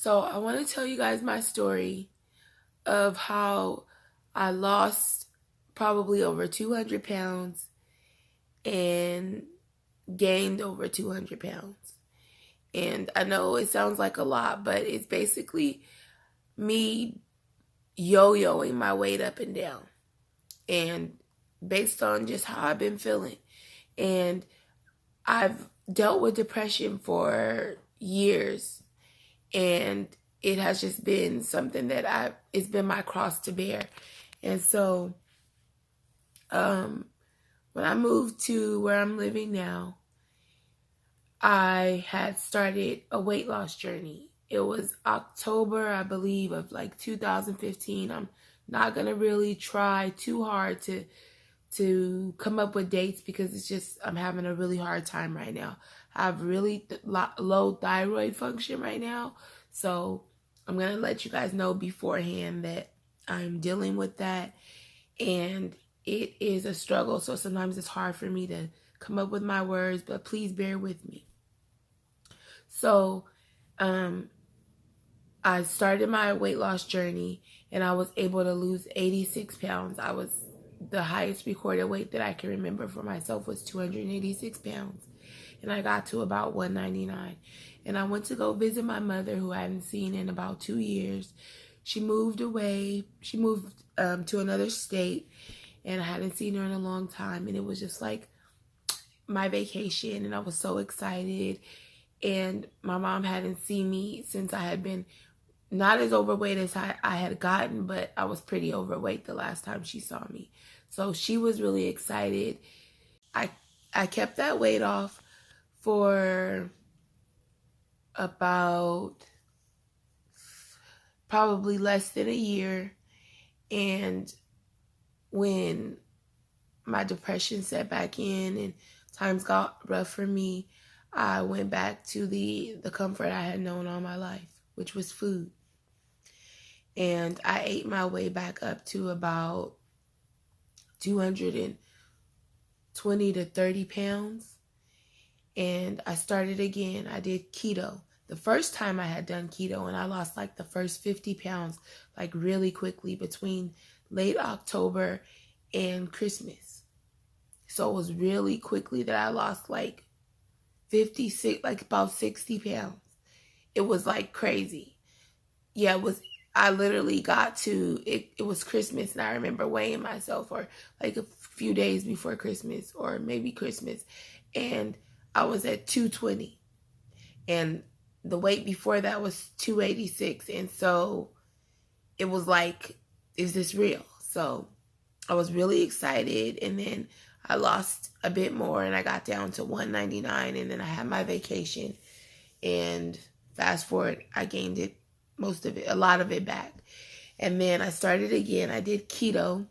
So I want to tell you guys my story of how I lost probably over 200 pounds and gained over 200 pounds. And I know it sounds like a lot, but it's basically me yo-yoing my weight up and down. And based on just how I've been feeling. And I've dealt with depression for years, and it has just been something that it's been my cross to bear. And so when I moved to where I'm living now, I had started a weight loss journey. It was October, I believe, of like 2015. I'm not going to really try too hard to come up with dates because it's just I'm having a really hard time right now. I have really low thyroid function right now. So I'm going to let you guys know beforehand that I'm dealing with that. And it is a struggle. So sometimes it's hard for me to come up with my words, but please bear with me. So I started my weight loss journey and I was able to lose 86 pounds. The highest recorded weight that I can remember for myself was 286 pounds. And I got to about 199. And I went to go visit my mother, who I hadn't seen in about 2 years. She moved away. She moved to another state. And I hadn't seen her in a long time. And it was just like my vacation. And I was so excited. And my mom hadn't seen me since I had been not as overweight as I had gotten, but I was pretty overweight the last time she saw me. So she was really excited. I kept that weight off for about probably less than a year. And when my depression set back in and times got rough for me, I went back to the comfort I had known all my life, which was food. And I ate my way back up to about 220 to 30 pounds. And I started again. I did keto. The first time I had done keto, and I lost like the first 50 pounds, like really quickly between late October and Christmas. So it was really quickly that I lost like 56, like about 60 pounds. It was like crazy. Yeah, I literally got to, it was Christmas, and I remember weighing myself, or like a few days before Christmas, or maybe Christmas, and I was at 220. And the weight before that was 286. And so it was like, is this real? So I was really excited. And then I lost a bit more and I got down to 199. And then I had my vacation. And fast forward, I gained it, most of it, a lot of it back. And then I started again. I did keto.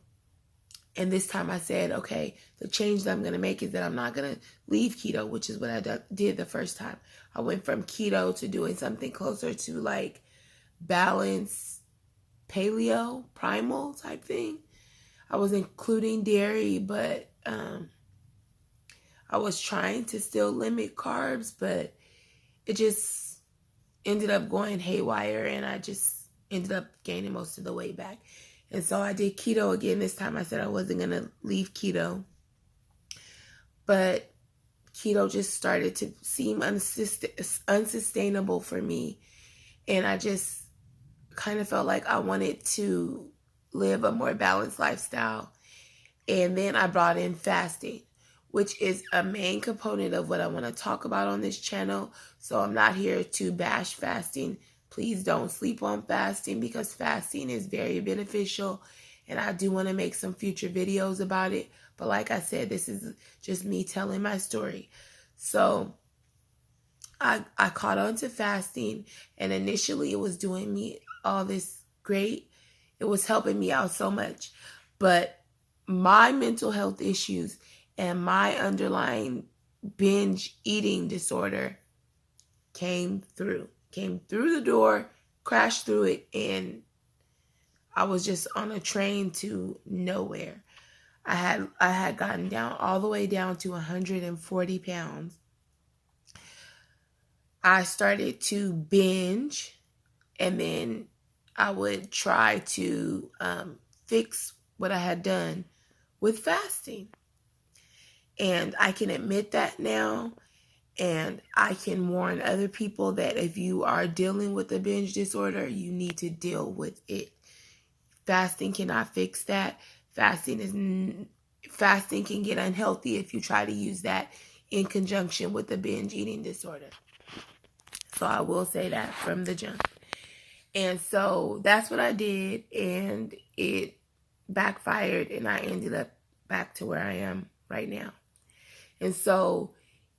And this time I said, okay, the change that I'm going to make is that I'm not going to leave keto, which is what I did the first time. I went from keto to doing something closer to like balance, paleo, primal type thing. I was including dairy, but I was trying to still limit carbs, but it just ended up going haywire, and I just ended up gaining most of the weight back. And so I did keto again. This time I said I wasn't going to leave keto. But keto just started to seem unsustainable for me. And I just kind of felt like I wanted to live a more balanced lifestyle. And then I brought in fasting, which is a main component of what I want to talk about on this channel. So I'm not here to bash fasting. Please don't sleep on fasting, because fasting is very beneficial. And I do want to make some future videos about it. But like I said, this is just me telling my story. So I caught on to fasting. And initially it was doing me all this great. It was helping me out so much. But my mental health issues and my underlying binge eating disorder came through the door, crashed through it, and I was just on a train to nowhere. I had gotten down all the way down to 140 pounds. I started to binge and then I would try to fix what I had done with fasting. And I can admit that now, and I can warn other people that if you are dealing with a binge disorder, you need to deal with it. Fasting cannot fix that. Fasting can get unhealthy if you try to use that in conjunction with the binge eating disorder. So I will say that from the jump. And so that's what I did, and it backfired, and I ended up back to where I am right now. And so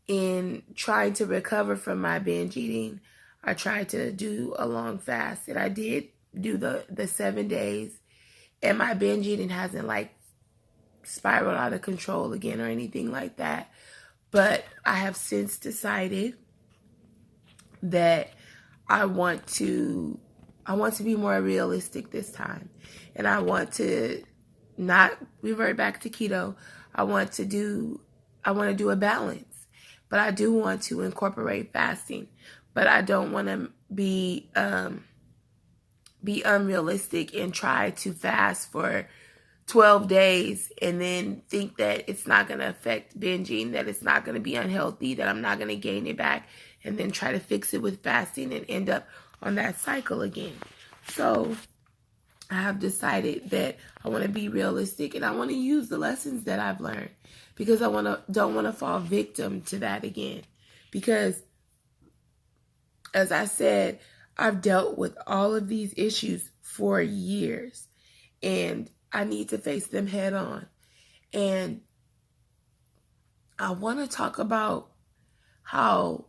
in trying to recover from my binge eating, I tried to do a long fast, and I did do the 7 days, and my binge eating hasn't like spiraled out of control again or anything like that. But I have since decided that I want to be more realistic this time, and I want to not revert back to keto. I want to do a balance, but I do want to incorporate fasting. But I don't want to be unrealistic and try to fast for 12 days and then think that it's not going to affect binging, that it's not going to be unhealthy, that I'm not going to gain it back, and then try to fix it with fasting and end up on that cycle again. So I have decided that I want to be realistic, and I want to use the lessons that I've learned, because I don't want to fall victim to that again. Because as I said, I've dealt with all of these issues for years, and I need to face them head on. And I want to talk about how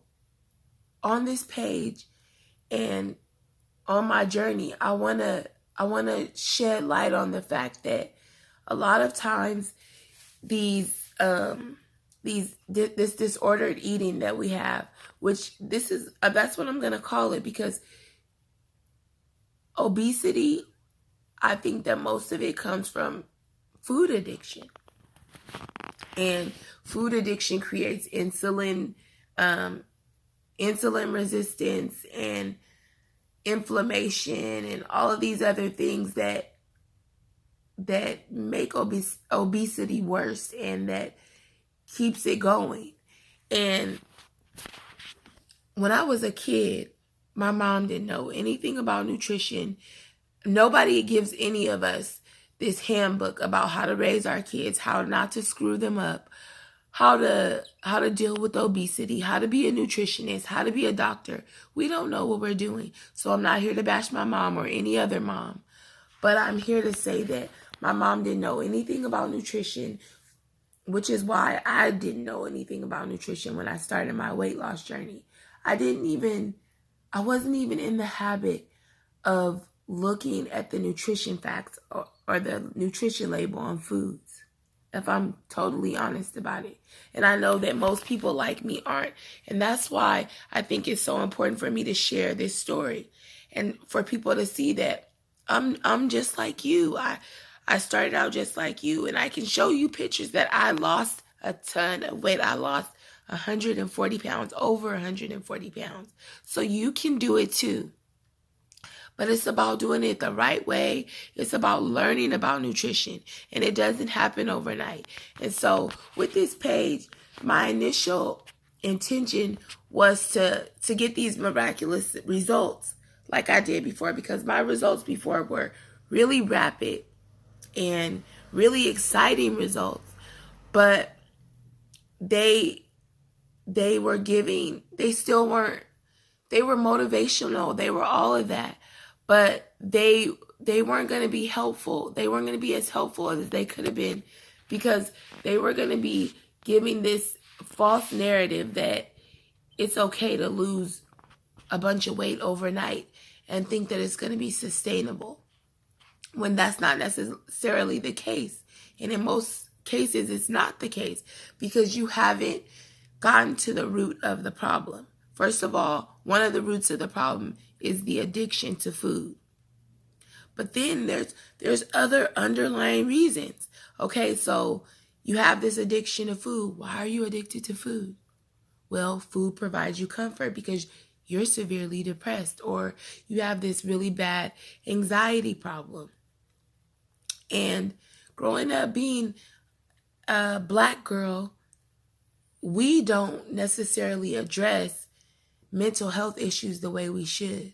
on this page and on my journey, I want to shed light on the fact that a lot of times this disordered eating that we have, which that's what I'm going to call it, because obesity, I think that most of it comes from food addiction. And food addiction creates insulin resistance and inflammation and all of these other things that make obesity worse, and that keeps it going. And when I was a kid, my mom didn't know anything about nutrition. Nobody gives any of us this handbook about how to raise our kids, how not to screw them up, how to deal with obesity, how to be a nutritionist, how to be a doctor. We don't know what we're doing. So I'm not here to bash my mom or any other mom, but I'm here to say that my mom didn't know anything about nutrition, which is why I didn't know anything about nutrition when I started my weight loss journey. I wasn't even in the habit of looking at the nutrition facts or the nutrition label on foods, if I'm totally honest about it. And I know that most people like me aren't. And that's why I think it's so important for me to share this story, and for people to see that I'm just like you. I started out just like you, and I can show you pictures that I lost a ton of weight. I lost 140 pounds, over 140 pounds. So you can do it too. But it's about doing it the right way. It's about learning about nutrition, and it doesn't happen overnight. And so with this page, my initial intention was to get these miraculous results like I did before, because my results before were really rapid and really exciting results. But they were motivational. They were all of that. But they weren't going to be helpful. They weren't going to be as helpful as they could have been, because they were going to be giving this false narrative that it's okay to lose a bunch of weight overnight and think that it's going to be sustainable, when that's not necessarily the case. And in most cases, it's not the case, because you haven't gotten to the root of the problem. First of all, one of the roots of the problem is the addiction to food. But then there's other underlying reasons. Okay, so you have this addiction to food. Why are you addicted to food? Well, food provides you comfort because you're severely depressed, or you have this really bad anxiety problem. And growing up being a Black girl, we don't necessarily address mental health issues the way we should.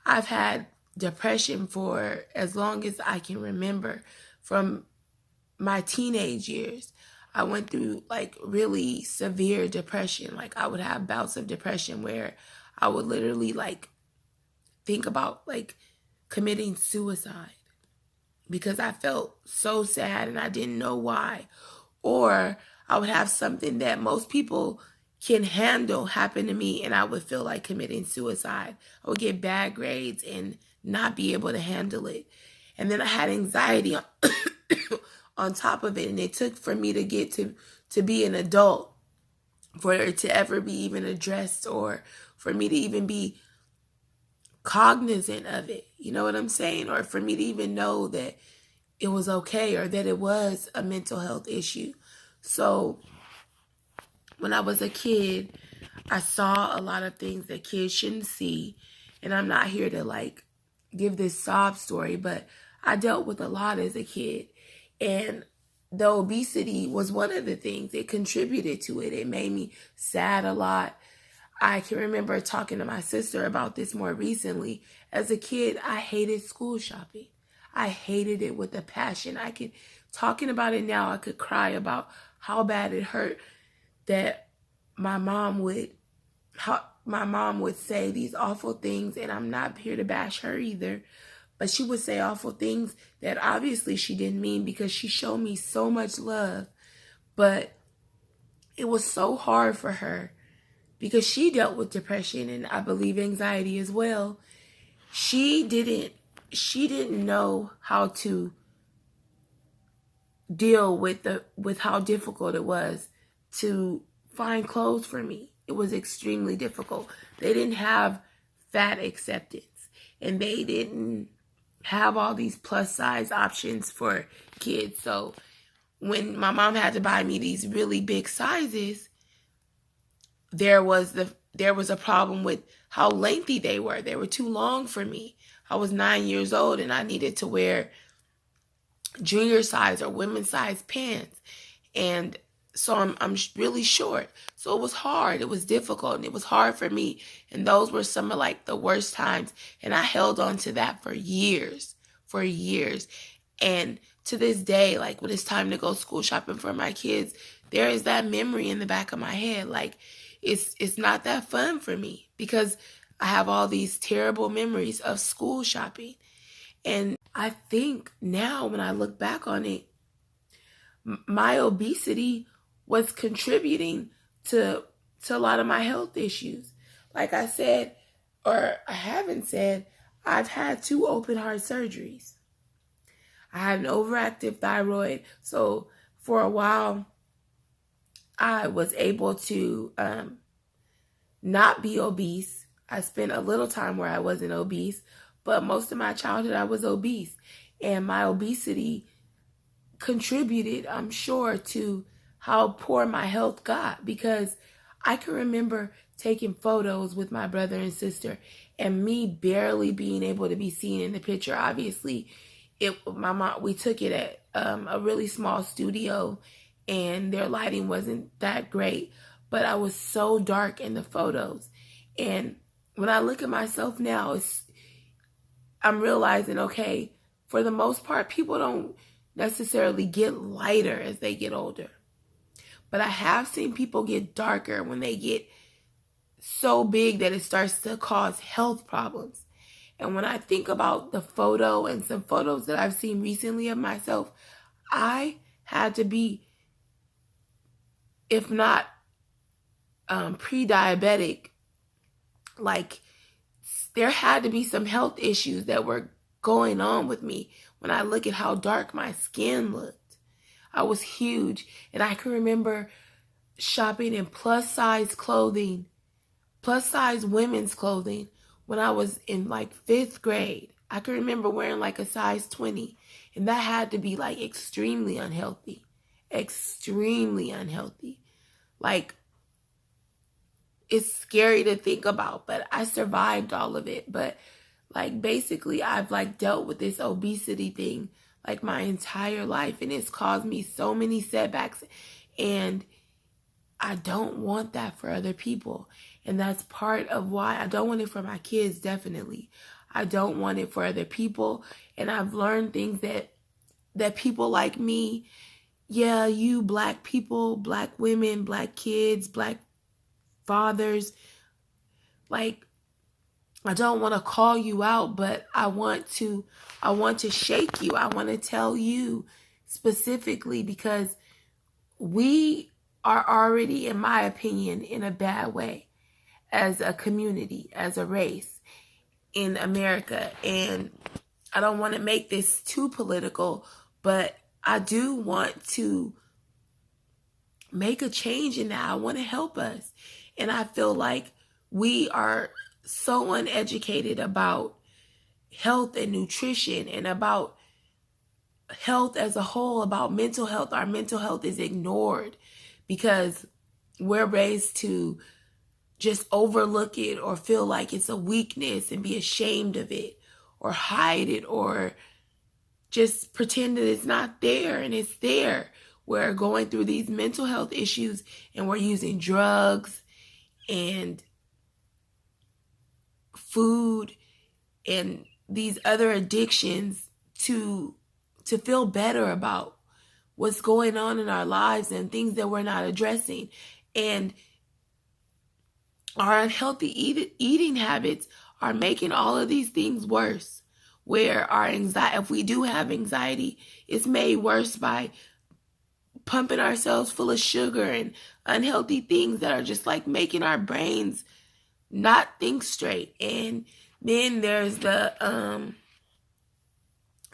I've had depression for as long as I can remember. From my teenage years, I went through like really severe depression. Like I would have bouts of depression where I would literally like think about like committing suicide because I felt so sad and I didn't know why. Or I would have something that most people can handle happen to me and I would feel like committing suicide. I would get bad grades and not be able to handle it. And then I had anxiety on, on top of it. And it took for me to get to be an adult for it to ever be even addressed, or for me to even be cognizant of it. You know what I'm saying? Or for me to even know that it was okay or that it was a mental health issue. So when I was a kid, I saw a lot of things that kids shouldn't see. And I'm not here to like give this sob story, but I dealt with a lot as a kid. And the obesity was one of the things. It contributed to it. It made me sad a lot. I can remember talking to my sister about this more recently. As a kid, I hated school shopping. I hated it with a passion. Talking about it now, I could cry about how bad it hurt that my mom would say these awful things, and I'm not here to bash her either, but she would say awful things that obviously she didn't mean because she showed me so much love. But it was so hard for her because she dealt with depression and I believe anxiety as well. She didn't know how to deal with how difficult it was to find clothes for me. It was extremely difficult. They didn't have fat acceptance, and they didn't have all these plus size options for kids. So when my mom had to buy me these really big sizes, there was a problem with how lengthy they were. They were too long for me. I was 9 years old and I needed to wear junior size or women's size pants. And so I'm really short. So it was hard. It was difficult and it was hard for me. And those were some of like the worst times. And I held on to that for years. And to this day, like when it's time to go school shopping for my kids, there is that memory in the back of my head. Like it's not that fun for me because I have all these terrible memories of school shopping. And I think now when I look back on it, my obesity was contributing to a lot of my health issues. Like I said, or I haven't said, I've had 2 open heart surgeries. I had an overactive thyroid. So for a while, I was able to not be obese. I spent a little time where I wasn't obese, but most of my childhood I was obese. And my obesity contributed, I'm sure, to how poor my health got, because I can remember taking photos with my brother and sister and me barely being able to be seen in the picture. Obviously, we took it at a really small studio and their lighting wasn't that great, but I was so dark in the photos. And when I look at myself now, I'm realizing, okay, for the most part, people don't necessarily get lighter as they get older. But I have seen people get darker when they get so big that it starts to cause health problems. And when I think about the photo and some photos that I've seen recently of myself, I had to be, if not pre-diabetic, like there had to be some health issues that were going on with me when I look at how dark my skin looked. I was huge. And I can remember shopping in plus size clothing, plus size women's clothing when I was in like 5th grade. I can remember wearing like a size 20. And that had to be like extremely unhealthy. Extremely unhealthy. Like it's scary to think about, but I survived all of it. But like basically I've like dealt with this obesity thing like my entire life, and it's caused me so many setbacks, and I don't want that for other people. And that's part of why I don't want it for my kids. Definitely I don't want it for other people. And I've learned things that people like me, yeah, you Black people, Black women, Black kids, Black fathers, like, I don't want to call you out, but I want to shake you. I want to tell you specifically, because we are already, in my opinion, in a bad way as a community, as a race in America. And I don't want to make this too political, but I do want to make a change in that. I want to help us. And I feel like we are so uneducated about health and nutrition and about health as a whole, about mental health. Our mental health is ignored because we're raised to just overlook it or feel like it's a weakness and be ashamed of it or hide it or just pretend that it's not there, and it's there. We're going through these mental health issues and we're using drugs and food and these other addictions to feel better about what's going on in our lives and things that we're not addressing. And our unhealthy eating habits are making all of these things worse. Where our anxiety, if we do have anxiety, it's made worse by pumping ourselves full of sugar and unhealthy things that are just like making our brains not think straight. And then there's the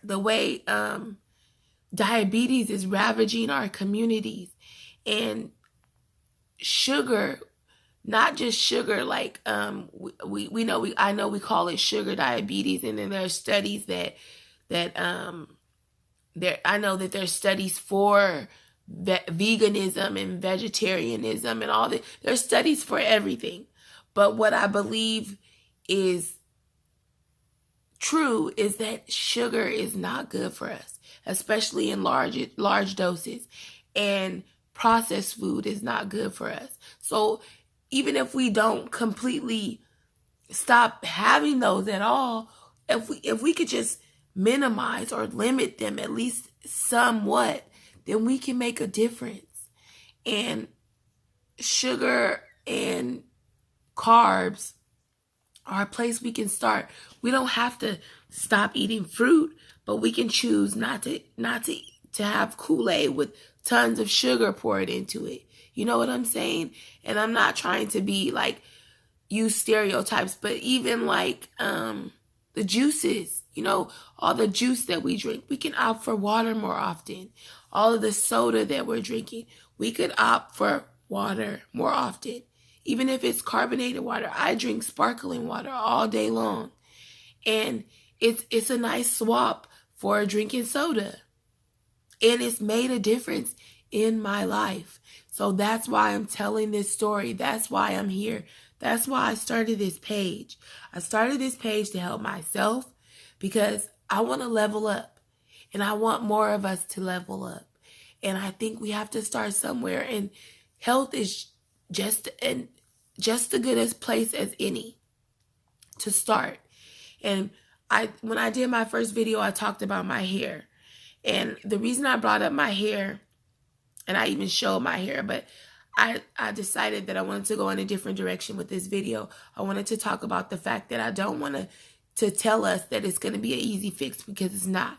way diabetes is ravaging our communities, and sugar, not just sugar, like I know we call it sugar diabetes, and then there are studies that I know that there's studies for veganism and vegetarianism and all that. There's studies for everything. But what I believe is true is that sugar is not good for us, especially in large doses. And processed food is not good for us. So even if we don't completely stop having those at all, if we could just minimize or limit them at least somewhat, then we can make a difference. And sugar and carbs are a place we can start. We don't have to stop eating fruit, but we can choose not to have Kool-Aid with tons of sugar poured into it. You know what I'm saying? And I'm not trying to be like use stereotypes, but even like the juices, all the juice that we drink, we can opt for water more often. All of the soda that we're drinking, we could opt for water more often. Even if it's carbonated water, I drink sparkling water all day long. And it's a nice swap for drinking soda. And it's made a difference in my life. So that's why I'm telling this story. That's why I'm here. That's why I started this page. I started this page to help myself because I want to level up. And I want more of us to level up. And I think we have to start somewhere. And health is just the goodest place as any to start. And when I did my first video, I talked about my hair. And the reason I brought up my hair, and I even showed my hair, but I decided that I wanted to go in a different direction with this video. I wanted to talk about the fact that I don't want to tell us that it's going to be an easy fix, because it's not.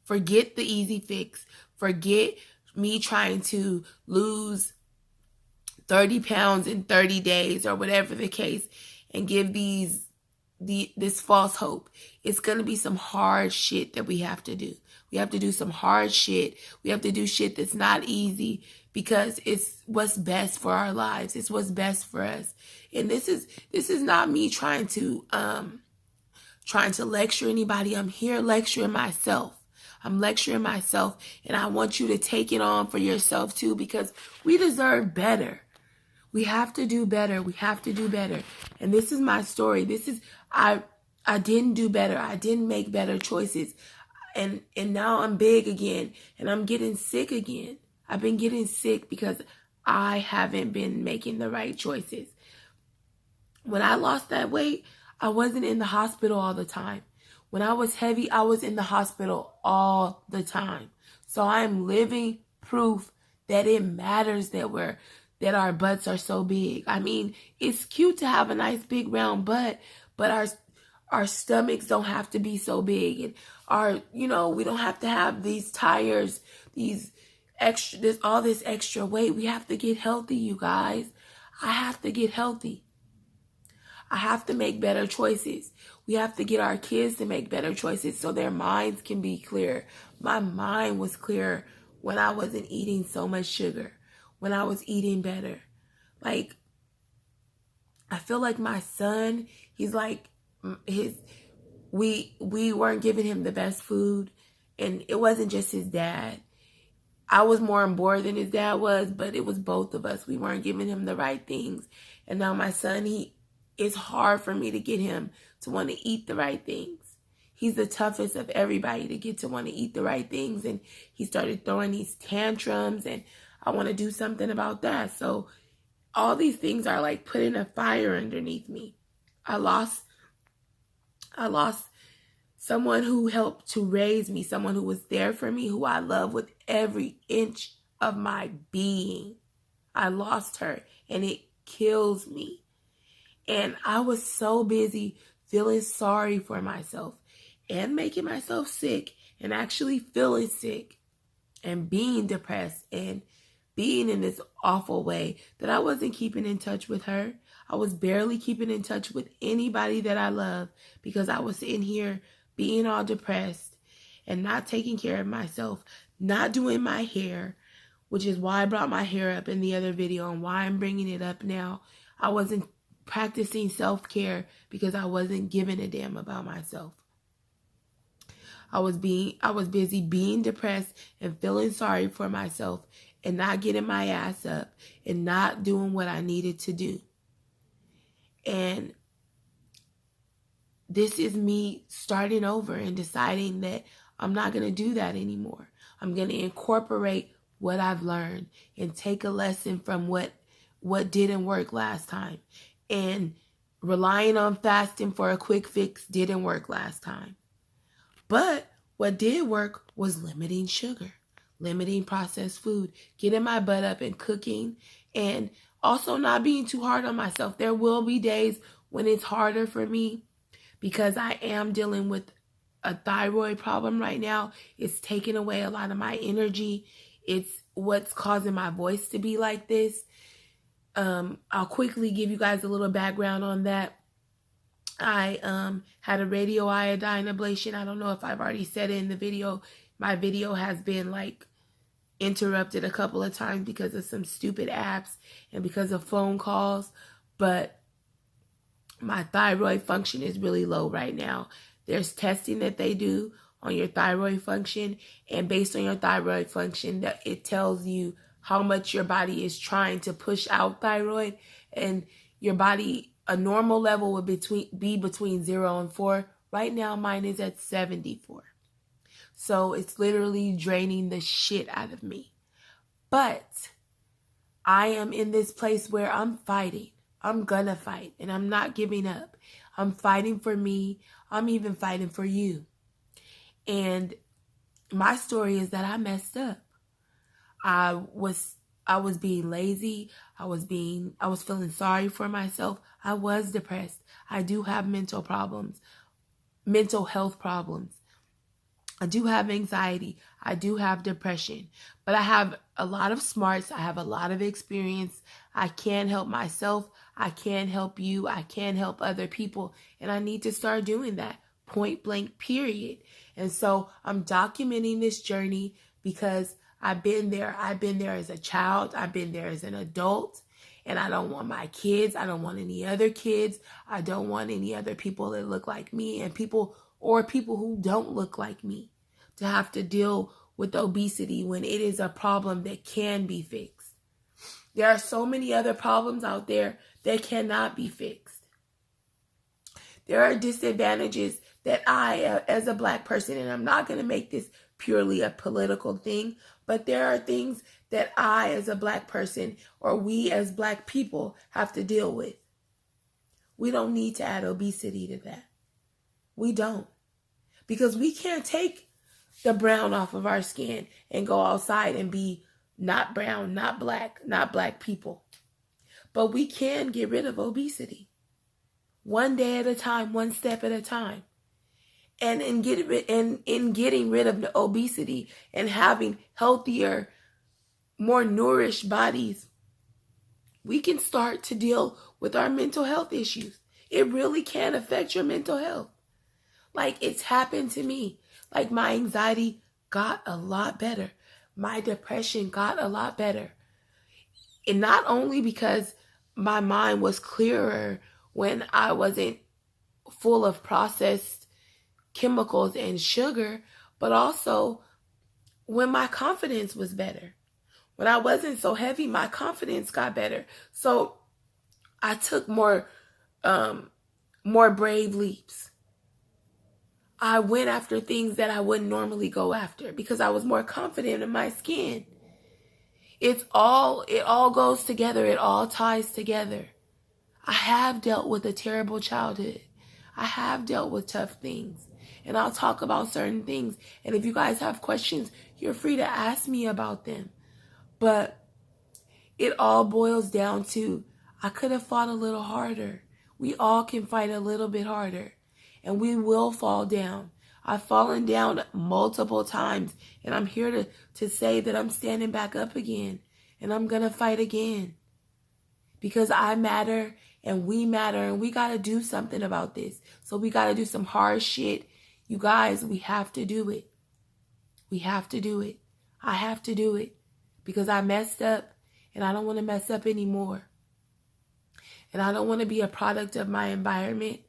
Forget the easy fix. Forget me trying to lose 30 pounds in 30 days or whatever the case and give this false hope. It's going to be some hard shit that we have to do. We have to do some hard shit. We have to do shit that's not easy, because it's what's best for our lives. It's what's best for us. And this is not me trying to lecture anybody. I'm here lecturing myself. I'm lecturing myself, and I want you to take it on for yourself too, because we deserve better. We have to do better. We have to do better. And this is my story. I didn't do better. I didn't make better choices. And now I'm big again, and I'm getting sick again. I've been getting sick because I haven't been making the right choices. When I lost that weight, I wasn't in the hospital all the time. When I was heavy, I was in the hospital all the time. So I'm living proof that it matters that our butts are so big. I mean, it's cute to have a nice big round butt, but our stomachs don't have to be so big, and we don't have to have these tires, all this extra weight. We have to get healthy, you guys. I have to get healthy. I have to make better choices. We have to get our kids to make better choices so their minds can be clear. My mind was clear when I wasn't eating so much sugar, when I was eating better. Like, I feel like my son, we weren't giving him the best food, and it wasn't just his dad. I was more on board than his dad was, but it was both of us. We weren't giving him the right things. And now my son, it's hard for me to get him to want to eat the right things. He's the toughest of everybody to get to want to eat the right things. And he started throwing these tantrums, and I want to do something about that. So all these things are like putting a fire underneath me. I lost someone who helped to raise me, someone who was there for me, who I love with every inch of my being. I lost her, and it kills me. And I was so busy feeling sorry for myself and making myself sick and actually feeling sick and being depressed and being in this awful way that I wasn't keeping in touch with her. I was barely keeping in touch with anybody that I love because I was in here being all depressed and not taking care of myself, not doing my hair, which is why I brought my hair up in the other video and why I'm bringing it up now. I wasn't practicing self-care because I wasn't giving a damn about myself. I was busy being depressed and feeling sorry for myself and not getting my ass up and not doing what I needed to do. And this is me starting over and deciding that I'm not going to do that anymore. I'm going to incorporate what I've learned and take a lesson from what didn't work last time. And relying on fasting for a quick fix didn't work last time. But what did work was limiting sugar, limiting processed food, getting my butt up and cooking, and also not being too hard on myself. There will be days when it's harder for me because I am dealing with a thyroid problem right now. It's taking away a lot of my energy. It's what's causing my voice to be like this. I'll quickly give you guys a little background on that. I had a radioiodine ablation. I don't know if I've already said it in the video. My video has been like interrupted a couple of times because of some stupid apps and because of phone calls. But my thyroid function is really low right now. There's testing that they do on your thyroid function, and based on your thyroid function, that it tells you how much your body is trying to push out thyroid, and your body, a normal level would be between 0 and 4. Right now, mine is at 74. So it's literally draining the shit out of me. But I am in this place where I'm fighting. I'm gonna fight, and I'm not giving up. I'm fighting for me. I'm even fighting for you. And my story is that I messed up. I was being lazy. I was feeling sorry for myself. I was depressed. I do have mental health problems. I do have anxiety. I do have depression. But I have a lot of smarts. I have a lot of experience. I can help myself. I can help you. I can help other people. And I need to start doing that. Point blank, period. And so I'm documenting this journey because I've been there. I've been there as a child. I've been there as an adult. And I don't want my kids. I don't want any other kids. I don't want any other people that look like me and people who don't look like me to have to deal with obesity when it is a problem that can be fixed. There are so many other problems out there that cannot be fixed. There are disadvantages that I, as a Black person, and I'm not going to make this purely a political thing, but there are things that I, as a Black person, or we as Black people, have to deal with. We don't need to add obesity to that. We don't. Because we can't take the brown off of our skin and go outside and be not brown, not Black people. But we can get rid of obesity. One day at a time, one step at a time. And in getting rid of the obesity and having healthier, more nourished bodies, we can start to deal with our mental health issues. It really can affect your mental health. Like, it's happened to me. Like, my anxiety got a lot better. My depression got a lot better. And not only because my mind was clearer when I wasn't full of processed chemicals and sugar, but also when my confidence was better. When I wasn't so heavy, my confidence got better. So I took more brave leaps. I went after things that I wouldn't normally go after because I was more confident in my skin. It all goes together. It all ties together. I have dealt with a terrible childhood. I have dealt with tough things. And I'll talk about certain things. And if you guys have questions, you're free to ask me about them. But it all boils down to, I could have fought a little harder. We all can fight a little bit harder. And we will fall down. I've fallen down multiple times. And I'm here to say that I'm standing back up again. And I'm going to fight again. Because I matter and we matter. And we got to do something about this. So we got to do some hard shit. You guys, we have to do it. We have to do it. I have to do it. Because I messed up. And I don't want to mess up anymore. And I don't want to be a product of my environment.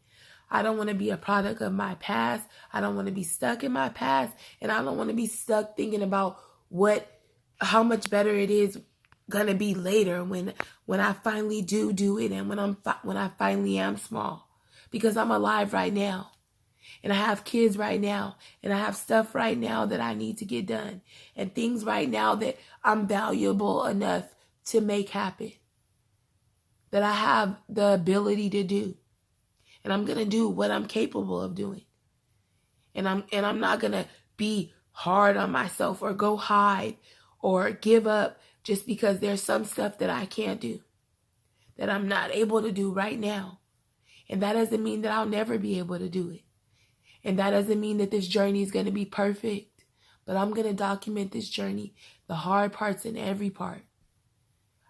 I don't want to be a product of my past. I don't want to be stuck in my past. And I don't want to be stuck thinking about how much better it is going to be later when I finally do it and when I finally am small. Because I'm alive right now. And I have kids right now. And I have stuff right now that I need to get done. And things right now that I'm valuable enough to make happen. That I have the ability to do. And I'm going to do what I'm capable of doing. And I'm not going to be hard on myself or go hide or give up just because there's some stuff that I can't do. That I'm not able to do right now. And that doesn't mean that I'll never be able to do it. And that doesn't mean that this journey is going to be perfect. But I'm going to document this journey. The hard parts and every part.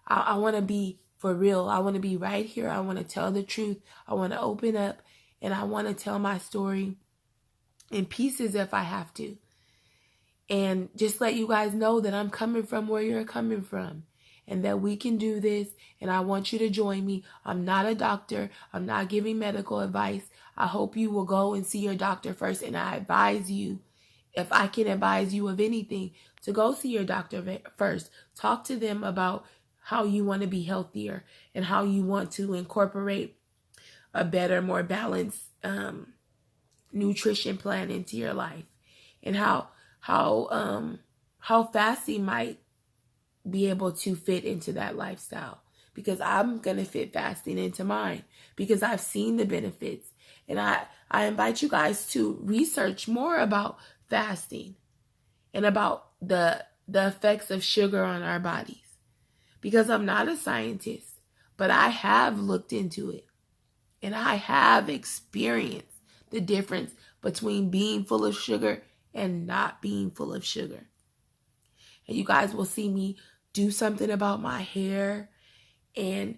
I want to be for real. I want to be right here. I want to tell the truth. I want to open up and I want to tell my story in pieces if I have to. And just let you guys know that I'm coming from where you're coming from and that we can do this. And I want you to join me. I'm not a doctor. I'm not giving medical advice. I hope you will go and see your doctor first. And I advise you, if I can advise you of anything, to go see your doctor first. Talk to them about how you want to be healthier and how you want to incorporate a better, more balanced nutrition plan into your life, and how fasting might be able to fit into that lifestyle. Because I'm gonna fit fasting into mine because I've seen the benefits, and I invite you guys to research more about fasting and about the effects of sugar on our bodies. Because I'm not a scientist, but I have looked into it. And I have experienced the difference between being full of sugar and not being full of sugar. And you guys will see me do something about my hair and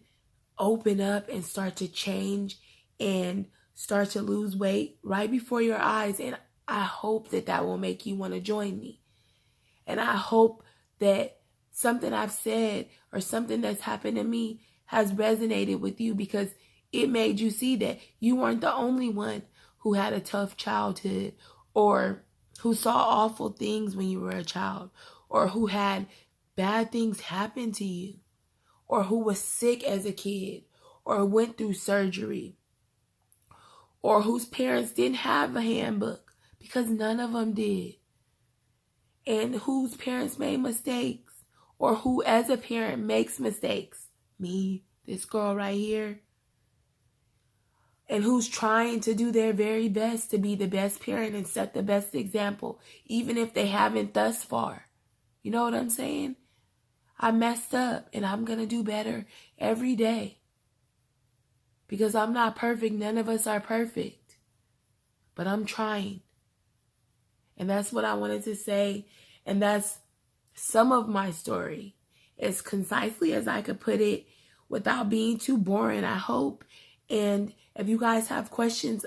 open up and start to change and start to lose weight right before your eyes. And I hope that will make you want to join me. And I hope that something I've said or something that's happened to me has resonated with you, because it made you see that you weren't the only one who had a tough childhood, or who saw awful things when you were a child, or who had bad things happen to you, or who was sick as a kid, or went through surgery, or whose parents didn't have a handbook, because none of them did, and whose parents made mistakes, or who as a parent makes mistakes. Me, this girl right here. And who's trying to do their very best to be the best parent and set the best example, even if they haven't thus far. You know what I'm saying? I messed up, and I'm going to do better every day. Because I'm not perfect. None of us are perfect. But I'm trying. And that's what I wanted to say. And that's some of my story, as concisely as I could put it, without being too boring, I hope. And if you guys have questions,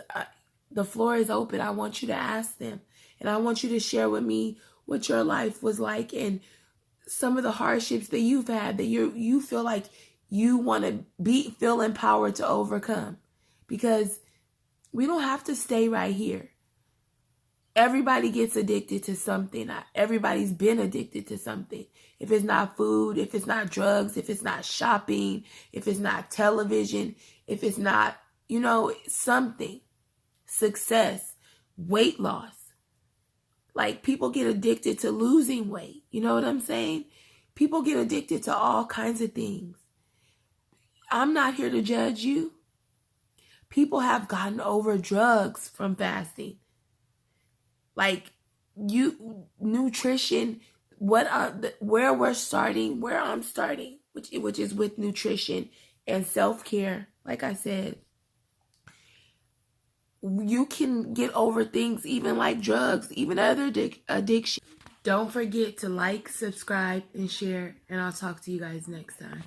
the floor is open. I want you to ask them. And I want you to share with me what your life was like and some of the hardships that you've had that you feel like you want to feel empowered to overcome. Because we don't have to stay right here. Everybody gets addicted to something. Everybody's been addicted to something. If it's not food, if it's not drugs, if it's not shopping, if it's not television, if it's not, something. Success, weight loss. Like, people get addicted to losing weight. You know what I'm saying? People get addicted to all kinds of things. I'm not here to judge you. People have gotten over drugs from fasting. Like, nutrition, where I'm starting, which is with nutrition and self-care. Like I said, you can get over things even like drugs, even other addiction. Don't forget to like, subscribe, and share, and I'll talk to you guys next time.